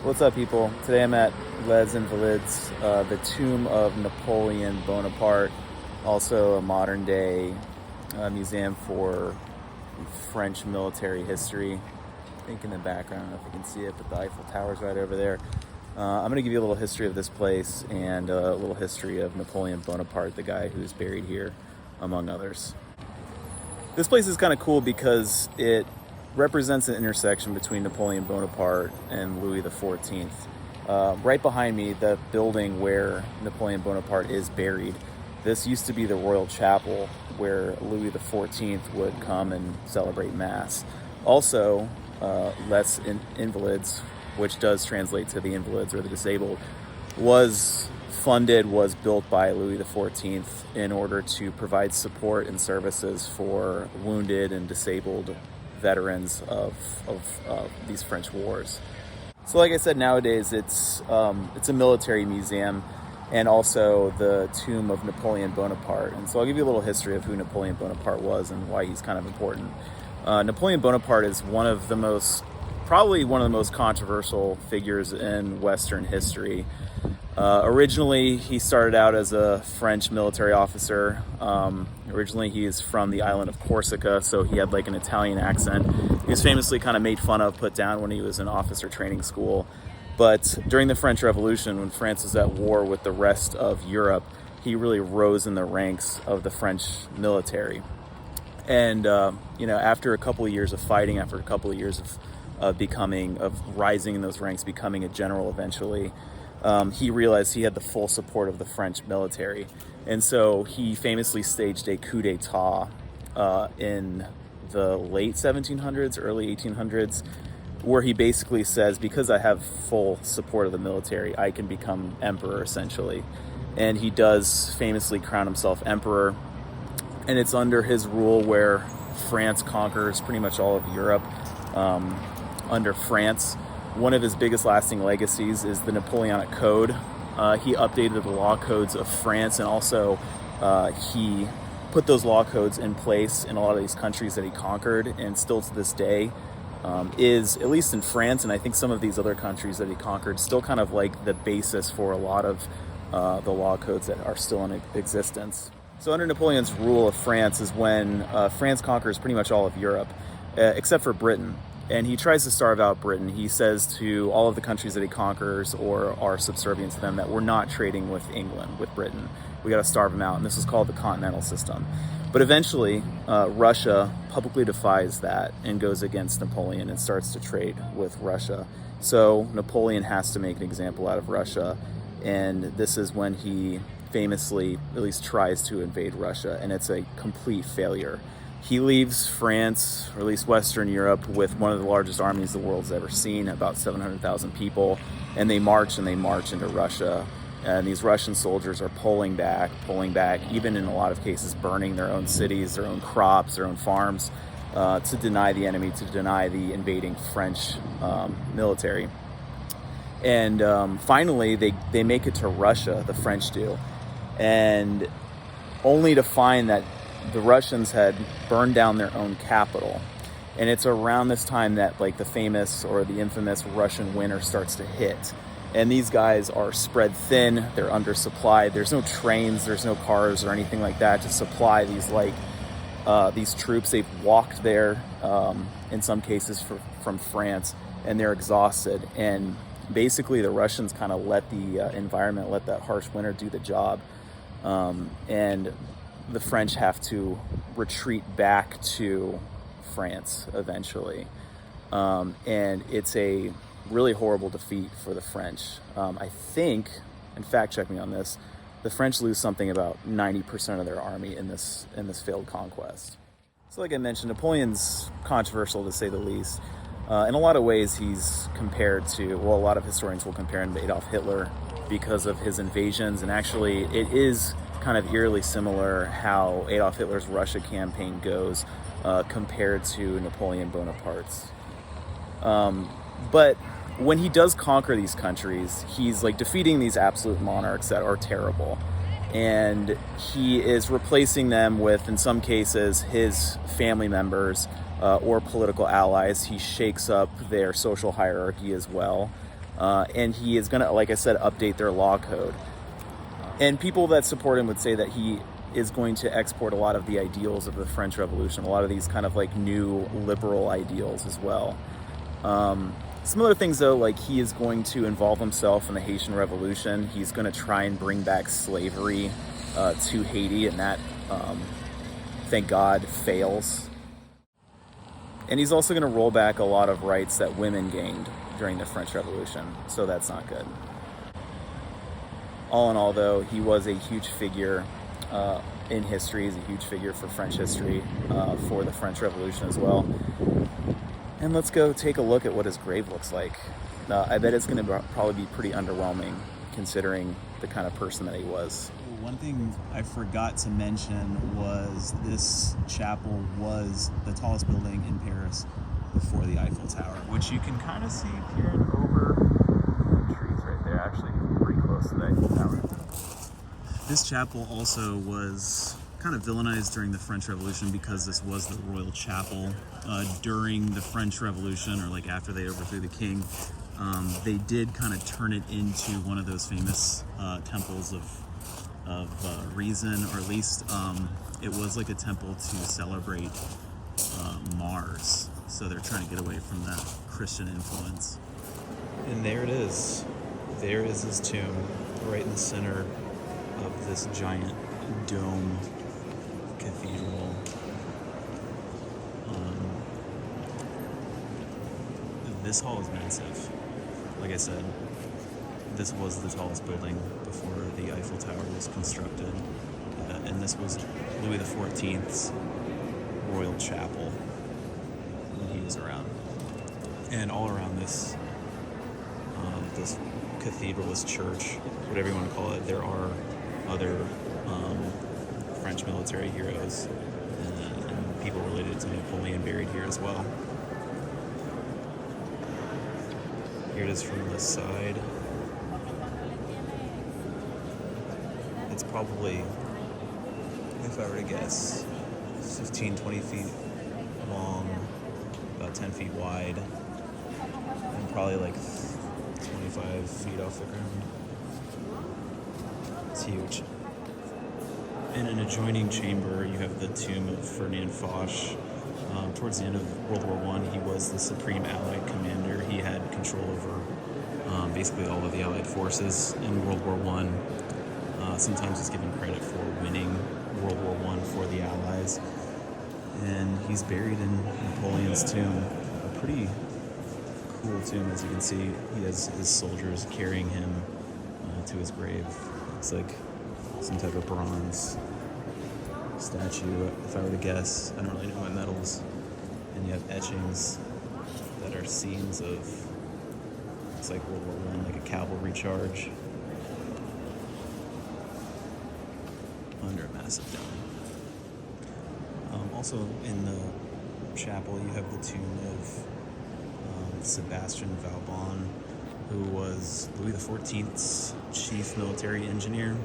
What's up, people? Today I'm at Les Invalides, the tomb of Napoleon Bonaparte, also a modern day museum for French military history. I think in the background, I don't know if you can see it, but the Eiffel Tower's right over there. I'm going to give you a little history of this place and a little history of Napoleon Bonaparte, the guy who's buried here, among others. This place is kind of cool because it represents an intersection between Napoleon Bonaparte and Louis XIV. Right behind me, the building where Napoleon Bonaparte is buried, this used to be the royal chapel where Louis XIV would come and celebrate Mass. Also, Les Invalides, which does translate to the invalids or the disabled, was built by Louis XIV in order to provide support and services for wounded and disabled veterans of these French wars. So like I said, nowadays it's a military museum and also the tomb of Napoleon Bonaparte. And so I'll give you a little history of who Napoleon Bonaparte was and why he's kind of important. Napoleon Bonaparte is probably one of the most controversial figures in Western history. Originally, he started out as a French military officer. Originally, he is from the island of Corsica, so he had like an Italian accent. He was famously kind of made fun of, put down when he was in officer training school. But during the French Revolution, when France was at war with the rest of Europe, he really rose in the ranks of the French military. And, after a couple of years of fighting, after a couple of years of rising in those ranks, becoming a general eventually, he realized he had the full support of the French military. And so he famously staged a coup d'etat in the late 1700s, early 1800s, where he basically says, because I have full support of the military, I can become emperor, essentially. And he does famously crown himself emperor. And it's under his rule where France conquers pretty much all of Europe under France. One of his biggest lasting legacies is the Napoleonic Code. He updated the law codes of France, and also he put those law codes in place in a lot of these countries that he conquered, and still to this day is, at least in France, and I think some of these other countries that he conquered, still kind of like the basis for a lot of the law codes that are still in existence. So under Napoleon's rule of France is when France conquers pretty much all of Europe, except for Britain. And he tries to starve out Britain. He says to all of the countries that he conquers or are subservient to them that we're not trading with England, with Britain. We got to starve them out. And this is called the continental system. But eventually, Russia publicly defies that and goes against Napoleon and starts to trade with Russia. So Napoleon has to make an example out of Russia. And this is when he famously, at least tries to invade Russia. And it's a complete failure. He leaves France, or at least Western Europe, with one of the largest armies the world's ever seen, about 700,000 people, and they march into Russia. And these Russian soldiers are pulling back, even in a lot of cases burning their own cities, their own crops, their own farms, to deny the enemy, to deny the invading French military. And finally, they make it to Russia, the French do, and only to find that the Russians had burned down their own capital. And it's around this time that like the famous or the infamous Russian winter starts to hit. And these guys are spread thin, they're undersupplied. There's no trains, there's no cars or anything like that to supply these troops. They've walked there in some cases from France, and they're exhausted. And basically the Russians kind of let the environment, let that harsh winter do the job. And the French have to retreat back to France eventually. And it's a really horrible defeat for the French. I think, and fact check me on this, the French lose something about 90% of their army in this failed conquest. So like I mentioned, Napoleon's controversial to say the least. In a lot of ways, he's compared to, a lot of historians will compare him to Adolf Hitler because of his invasions. And actually, it is kind of eerily similar how Adolf Hitler's Russia campaign goes compared to Napoleon Bonaparte's. But when he does conquer these countries, he's like defeating these absolute monarchs that are terrible. And he is replacing them with, in some cases, his family members or political allies. He shakes up their social hierarchy as well. And he is going to, like I said, update their law code. And people that support him would say that he is going to export a lot of the ideals of the French Revolution, a lot of these kind of like new liberal ideals as well. Some other things though, like he is going to involve himself in the Haitian Revolution. He's going to try and bring back slavery to Haiti, and that, thank God, fails. And he's also going to roll back a lot of rights that women gained during the French Revolution, so that's not good. All in all, though, he was a huge figure in history. He's a huge figure for French history, for the French Revolution as well. And let's go take a look at what his grave looks like. I bet it's going to probably be pretty underwhelming, considering the kind of person that he was. One thing I forgot to mention was this chapel was the tallest building in Paris before the Eiffel Tower, which you can kind of see peering over the trees right there, actually pretty close to the Eiffel Tower. This chapel also was kind of villainized during the French Revolution because this was the royal chapel. During the French Revolution, or like after they overthrew the king, they did kind of turn it into one of those famous temples of reason, or at least it was like a temple to celebrate Mars. So they're trying to get away from that Christian influence. And there it is. There is his tomb, right in the center of this giant dome cathedral. This hall is massive. Like I said, this was the tallest building before the Eiffel Tower was constructed. And this was Louis XIV's royal chapel when he was around. And all around this this cathedral, this church, whatever you want to call it, there are other French military heroes and people related to Napoleon buried here as well. Here it is from the side. It's probably, if I were to guess, 15, 20 feet long, about 10 feet wide, and probably like 25 feet off the ground. It's huge. In an adjoining chamber, you have the tomb of Ferdinand Foch. Towards the end of World War I, he was the supreme Allied commander. He had control over basically all of the Allied forces in World War I. Sometimes he's given credit for winning World War I for the Allies. And he's buried in Napoleon's tomb. A pretty cool tomb, as you can see. He has his soldiers carrying him to his grave. Looks like some type of bronze statue, if I were to guess. I don't really know my metals. And you have etchings that are scenes of, it's like World War I, like a cavalry charge under a massive dome. Also in the chapel, you have the tomb of Sebastian Vauban, who was Louis XIV's chief military engineer.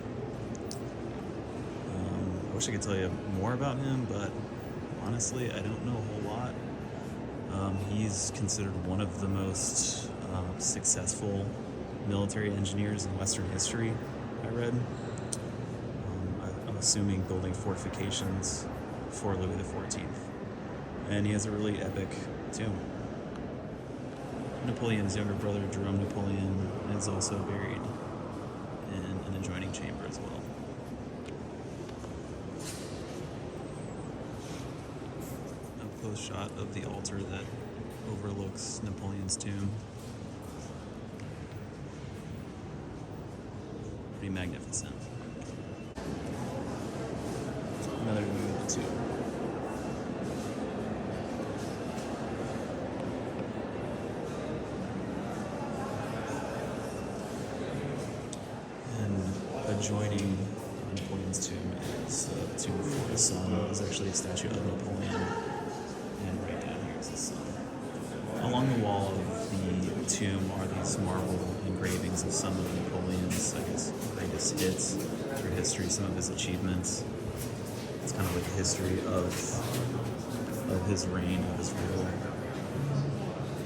I wish I could tell you more about him, but honestly, I don't know a whole lot. He's considered one of the most successful military engineers in Western history, I read. I'm assuming building fortifications for Louis XIV. And he has a really epic tomb. Napoleon's younger brother, Jerome Napoleon, is also buried in an adjoining chamber as well. A close shot of the altar that overlooks Napoleon's tomb. Pretty magnificent. Another view of the tomb. Adjoining Napoleon's tomb is the tomb for his son. There's actually a statue of Napoleon, and right down here is his son. Along the wall of the tomb are these marble engravings of some of Napoleon's, I guess, greatest hits through history, some of his achievements. It's kind of like a history of his reign, of his rule.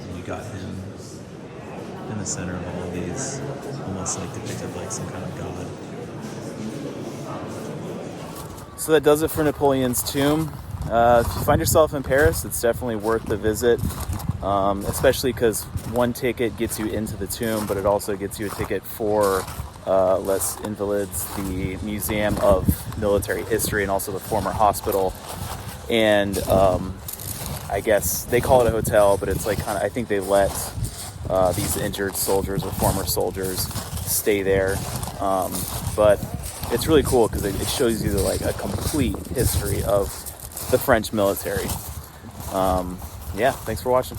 And you got him in the the center of all of these, almost like depicted like some kind of god. So that does it for Napoleon's tomb. If you find yourself in Paris, it's definitely worth the visit, especially because one ticket gets you into the tomb, but it also gets you a ticket for Les Invalides, the Museum of Military History, and also the former hospital. And I guess they call it a hotel, but it's like kind of, I think they let these injured soldiers or former soldiers stay there. But it's really cool because it shows you like a complete history of the French military. Yeah, thanks for watching.